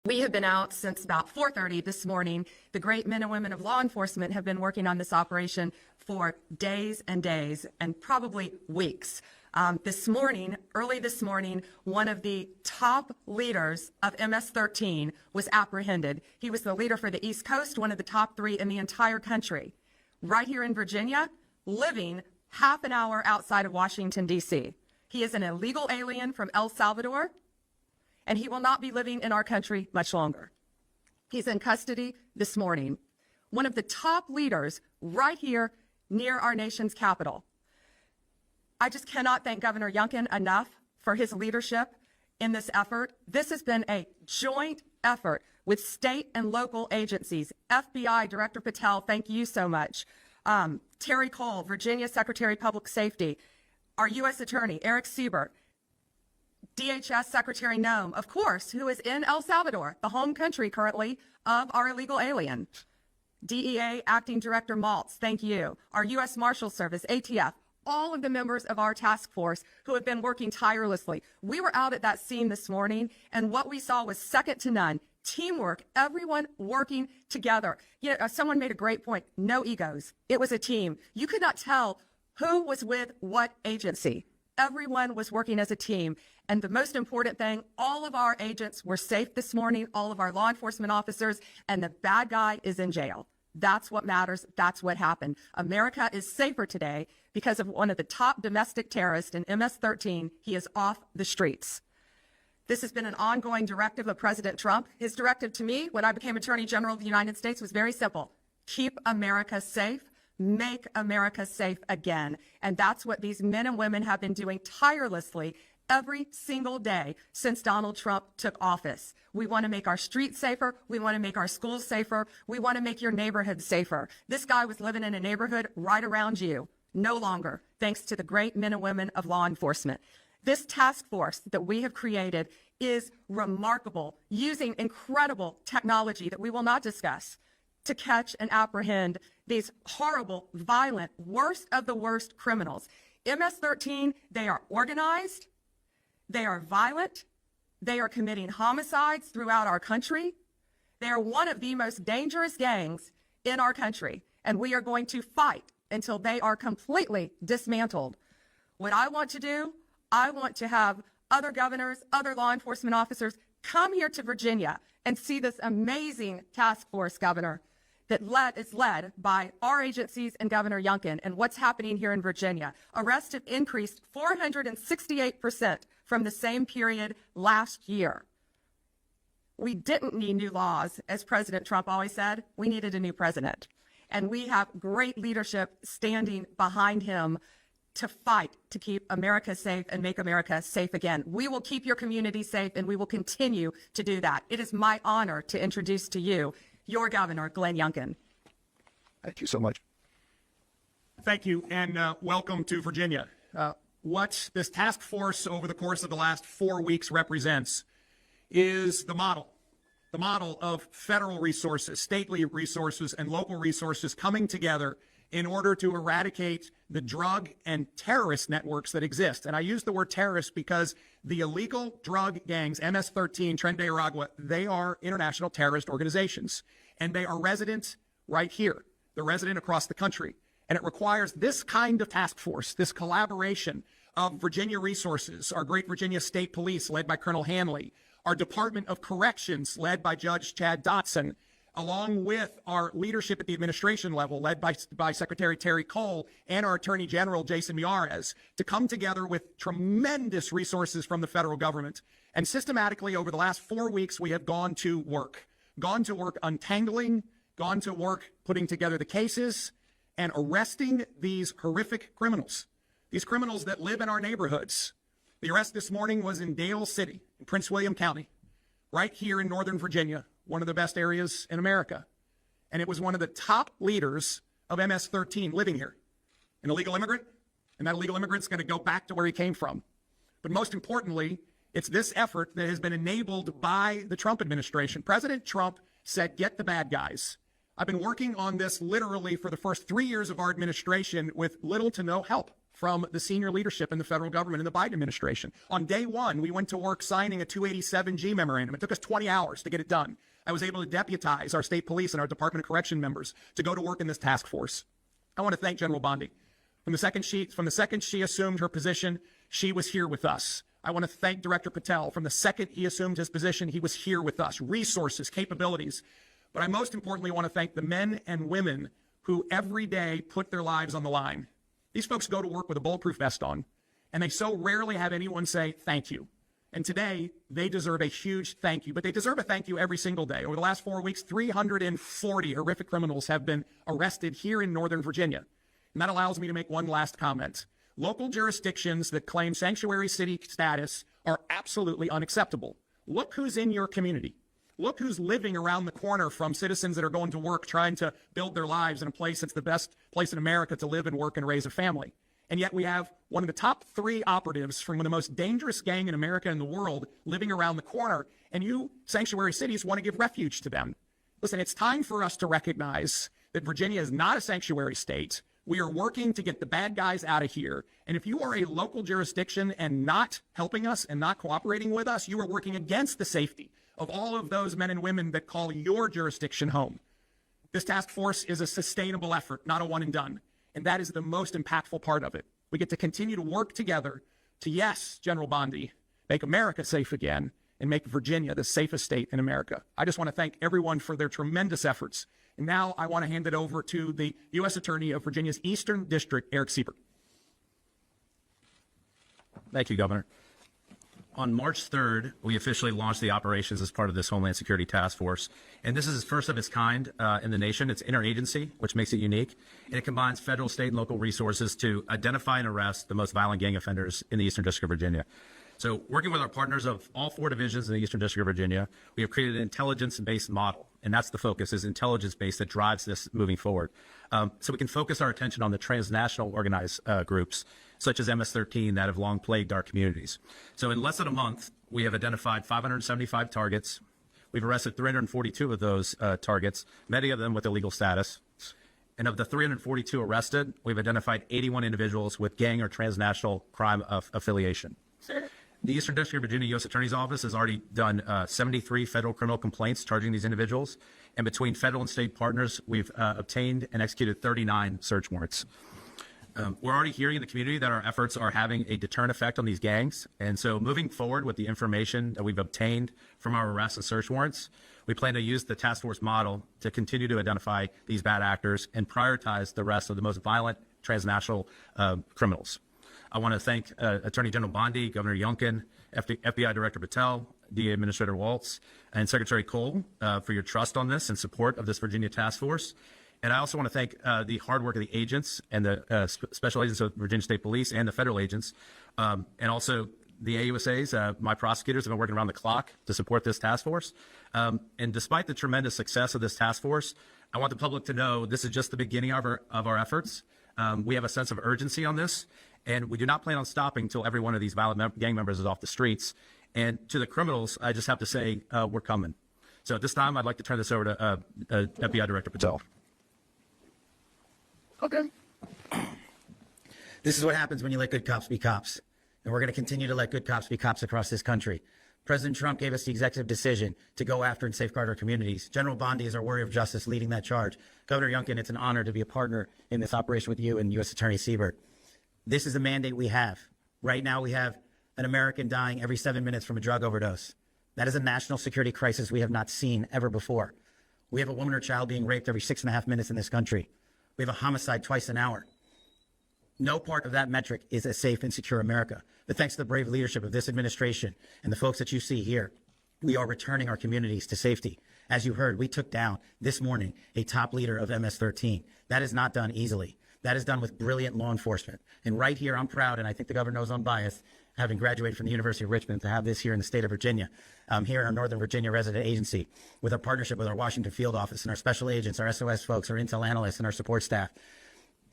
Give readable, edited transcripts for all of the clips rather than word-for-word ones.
We have been out since about 4:30 this morning. The great men and women of law enforcement have been working on this operation for days and days and probably weeks. Early this morning, one of the top leaders of MS-13 was apprehended. He was the leader for the East Coast, one of the top 3 in the entire country, right here in Virginia, living half an hour outside of Washington, D.C. He is an illegal alien from El Salvador, and he will not be living in our country much longer. He's in custody this morning. One of the top leaders right here near our nation's capital. I just cannot thank Governor Youngkin enough for his leadership in this effort. This has been a joint effort with state and local agencies. FBI Director Patel, thank you so much. Terry Cole, Virginia Secretary of Public Safety, our U.S. Attorney, Eric Siebert, DHS Secretary Noem, of course, who is in El Salvador, the home country currently of our illegal alien. DEA Acting Director Maltz, thank you. Our U.S. Marshal Service, ATF, all of the members of our task force who have been working tirelessly. We were out at that scene this morning, and what we saw was second to none. Teamwork, everyone working together. You know, someone made a great point. No egos. It was a team. You could not tell who was with what agency. Everyone was working as a team. And the most important thing, all of our agents were safe this morning, all of our law enforcement officers, and the bad guy is in jail. That's what matters. That's what happened. America is safer today because of one of the top domestic terrorists in MS-13. He is off the streets. This has been an ongoing directive of President Trump. His directive to me when I became Attorney General of the United States was very simple. Keep America safe. Make America safe again. And that's what these men and women have been doing tirelessly every single day since Donald Trump took office. We want to make our streets safer. We want to make our schools safer. We want to make your neighborhood safer. This guy was living in a neighborhood right around you. No longer, thanks to the great men and women of law enforcement. This task force that we have created is remarkable, using incredible technology that we will not discuss to catch and apprehend these horrible, violent, worst of the worst criminals. MS-13, they are organized, they are violent, they are committing homicides throughout our country. They are one of the most dangerous gangs in our country, and we are going to fight until they are completely dismantled. What I want to do, I want to have other governors, other law enforcement officers come here to Virginia and see this amazing task force, Governor, that is led by our agencies and Governor Youngkin. And what's happening here in Virginia? Arrests have increased 468% from the same period last year. We didn't need new laws, as President Trump always said. We needed a new president. And we have great leadership standing behind him to fight to keep America safe and make America safe again. We will keep your community safe, and we will continue to do that. It is my honor to introduce to you your Governor, Glenn Youngkin. Thank you so much. Thank you, and welcome to Virginia. What this task force over the course of the last 4 weeks represents is the model of federal resources, stately resources, and local resources coming together in order to eradicate the drug and terrorist networks that exist. And I use the word terrorist because the illegal drug gangs, MS-13, Tren de Aragua, they are international terrorist organizations. And they are resident right here. They're resident across the country. And it requires this kind of task force, this collaboration of Virginia resources, our great Virginia State Police led by Colonel Hanley, our Department of Corrections led by Judge Chad Dotson, along with our leadership at the administration level led by Secretary Terry Cole and our Attorney General Jason Miyares, to come together with tremendous resources from the federal government. And systematically over the last 4 weeks, we have gone to work untangling, gone to work putting together the cases and arresting these horrific criminals, these criminals that live in our neighborhoods. The arrest this morning was in Dale City, in Prince William County, right here in Northern Virginia, one of the best areas in America. And it was one of the top leaders of MS-13 living here, an illegal immigrant, and that illegal immigrant's going to go back to where he came from. But most importantly, it's this effort that has been enabled by the Trump administration. President Trump said, get the bad guys. I've been working on this literally for the first 3 years of our administration with little to no help from the senior leadership in the federal government and the Biden administration. On day one, we went to work signing a 287G memorandum. It took us 20 hours to get it done. I was able to deputize our state police and our Department of Correction members to go to work in this task force. I want to thank General Bondi. From the second she assumed her position, she was here with us. I want to thank Director Patel. From the second he assumed his position, he was here with us. Resources, capabilities. But I most importantly want to thank the men and women who every day put their lives on the line. These folks go to work with a bulletproof vest on, and they so rarely have anyone say thank you. And today, they deserve a huge thank you, but they deserve a thank you every single day. Over the last 4 weeks, 340 horrific criminals have been arrested here in Northern Virginia. And that allows me to make one last comment. Local jurisdictions that claim sanctuary city status are absolutely unacceptable. Look who's in your community. Look who's living around the corner from citizens that are going to work, trying to build their lives in a place that's the best place in America to live and work and raise a family. And yet we have one of the top 3 operatives from the most dangerous gang in America and the world living around the corner, and you, sanctuary cities, want to give refuge to them. Listen, it's time for us to recognize that Virginia is not a sanctuary state. We are working to get the bad guys out of here. And if you are a local jurisdiction and not helping us and not cooperating with us, you are working against the safety of all of those men and women that call your jurisdiction home. This task force is a sustainable effort, not a one and done. And that is the most impactful part of it. We get to continue to work together to, yes, General Bondi, make America safe again and make Virginia the safest state in America. I just want to thank everyone for their tremendous efforts. And now I want to hand it over to the U.S. Attorney of Virginia's Eastern District, Eric Siebert. Thank you, Governor. On March 3rd, we officially launched the operations as part of this Homeland Security Task Force. And this is the first of its kind in the nation. It's interagency, which makes it unique. And it combines federal, state, and local resources to identify and arrest the most violent gang offenders in the Eastern District of Virginia. So working with our partners of all 4 divisions in the Eastern District of Virginia, we have created an intelligence-based model. And that's the focus, is intelligence-based, that drives this moving forward. So we can focus our attention on the transnational organized groups, such as MS-13, that have long plagued our communities. So in less than a month, we have identified 575 targets. We've arrested 342 of those targets, many of them with illegal status. And of the 342 arrested, we've identified 81 individuals with gang or transnational crime affiliation. The Eastern District of Virginia U.S. Attorney's Office has already done 73 federal criminal complaints charging these individuals. And between federal and state partners, we've obtained and executed 39 search warrants. We're already hearing in the community that our efforts are having a deterrent effect on these gangs. And so moving forward with the information that we've obtained from our arrests and search warrants, we plan to use the task force model to continue to identify these bad actors and prioritize the rest of the most violent transnational criminals. I want to thank Attorney General Bondi, Governor Youngkin, FBI Director Patel, DA Administrator Waltz, and Secretary Cole for your trust on this and support of this Virginia task force. And I also want to thank the hard work of the agents and the special agents of Virginia State Police and the federal agents, and also the AUSAs. My prosecutors have been working around the clock to support this task force. And despite the tremendous success of this task force, I want the public to know this is just the beginning of our efforts. We have a sense of urgency on this, and we do not plan on stopping until every one of these violent gang members is off the streets. And to the criminals, I just have to say, we're coming. So at this time, I'd like to turn this over to FBI Director Patel. Okay. This is what happens when you let good cops be cops. And we're going to continue to let good cops be cops across this country. President Trump gave us the executive decision to go after and safeguard our communities. General Bondi is our warrior of justice leading that charge. Governor Youngkin, it's an honor to be a partner in this operation with you and U.S. Attorney Siebert. This is a mandate we have. Right now we have an American dying every 7 minutes from a drug overdose. That is a national security crisis we have not seen ever before. We have a woman or child being raped every 6.5 minutes in this country. We have a homicide twice an hour. No part of that metric is a safe and secure America. But thanks to the brave leadership of this administration and the folks that you see here, we are returning our communities to safety. As you heard, we took down this morning a top leader of MS-13. That is not done easily. That is done with brilliant law enforcement. And right here, I'm proud, and I think the governor knows I'm biased, having graduated from the University of Richmond, to have this here in the state of Virginia, here in our Northern Virginia resident agency, with our partnership with our Washington field office and our special agents, our SOS folks, our intel analysts, and our support staff.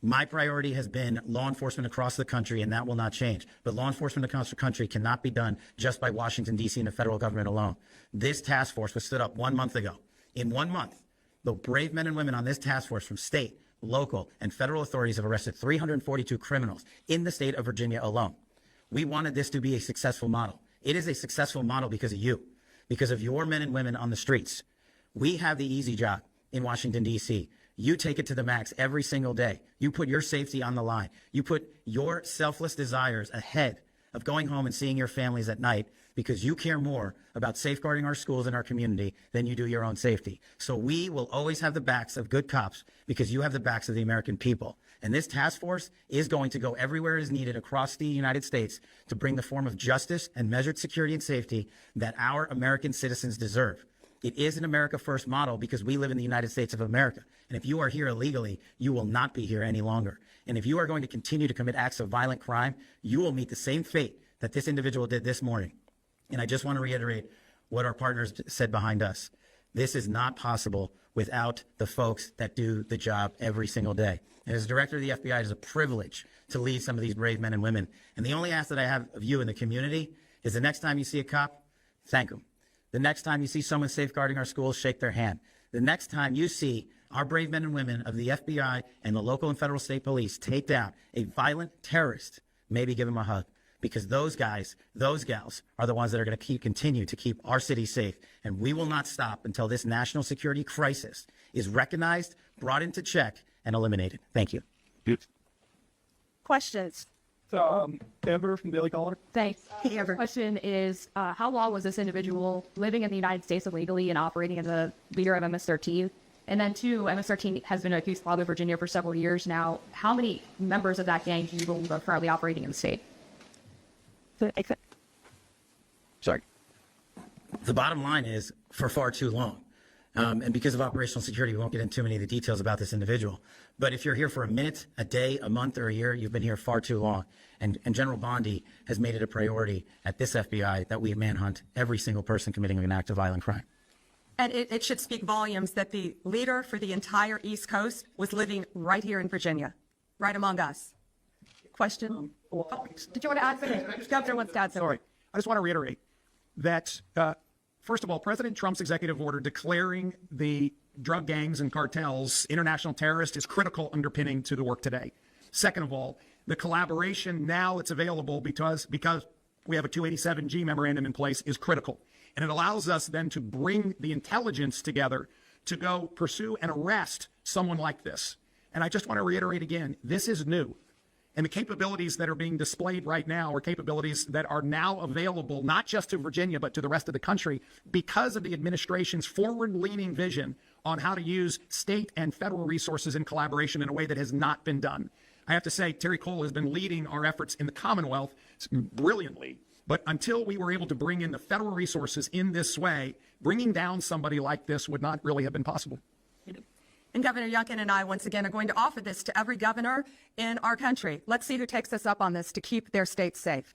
My priority has been law enforcement across the country, and that will not change. But law enforcement across the country cannot be done just by Washington, D.C. and the federal government alone. This task force was stood up 1 month ago. In 1 month, the brave men and women on this task force from state, local, and federal authorities have arrested 342 criminals in the state of Virginia alone. We wanted this to be a successful model. It is a successful model because of you, because of your men and women on the streets. We have the easy job in Washington, D.C. You take it to the max every single day. You put your safety on the line. You put your selfless desires ahead of going home and seeing your families at night because you care more about safeguarding our schools and our community than you do your own safety. So we will always have the backs of good cops because you have the backs of the American people. And this task force is going to go everywhere it is needed across the United States to bring the form of justice and measured security and safety that our American citizens deserve. It is an America First model because we live in the United States of America. And if you are here illegally, you will not be here any longer. And if you are going to continue to commit acts of violent crime, you will meet the same fate that this individual did this morning. And I just want to reiterate what our partners said behind us. This is not possible without the folks that do the job every single day. And as director of the FBI, it is a privilege to lead some of these brave men and women. And the only ask that I have of you in the community is the next time you see a cop, thank them. The next time you see someone safeguarding our schools, shake their hand. The next time you see our brave men and women of the FBI and the local and federal state police take down a violent terrorist, maybe give them a hug. Because those guys, those gals are the ones that are going to continue to keep our city safe. And we will not stop until this national security crisis is recognized, brought into check, and eliminated. Thank you. Questions? Amber from Daily Caller. Thanks. Hey, Amber. Question is, how long was this individual living in the United States illegally and operating as a leader of MS-13? And then two, MS-13 has been accused of Virginia for several years now. How many members of that gang do you believe are currently operating in the state? Sorry. The bottom line is for far too long. And because of operational security, we won't get into too many of the details about this individual. But if you're here for a minute, a day, a month, or a year, you've been here far too long. And General Bondi has made it a priority at this FBI that we manhunt every single person committing an act of violent crime. And it should speak volumes that the leader for the entire East Coast was living right here in Virginia, right among us. Question? Did you want to add something? Governor wants to add something. Sorry. I just want to reiterate that, first of all, President Trump's executive order declaring the drug gangs and cartels international terrorists is critical underpinning to the work today. Second of all, the collaboration now it's available because we have a 287G memorandum in place is critical. And it allows us then to bring the intelligence together to go pursue and arrest someone like this. And I just want to reiterate again, this is new. And the capabilities that are being displayed right now are capabilities that are now available not just to Virginia, but to the rest of the country because of the administration's forward-leaning vision on how to use state and federal resources in collaboration in a way that has not been done. I have to say, Terry Cole has been leading our efforts in the Commonwealth brilliantly. But until we were able to bring in the federal resources in this way, bringing down somebody like this would not really have been possible. And Governor Youngkin and I, once again, are going to offer this to every governor in our country. Let's see who takes us up on this to keep their states safe.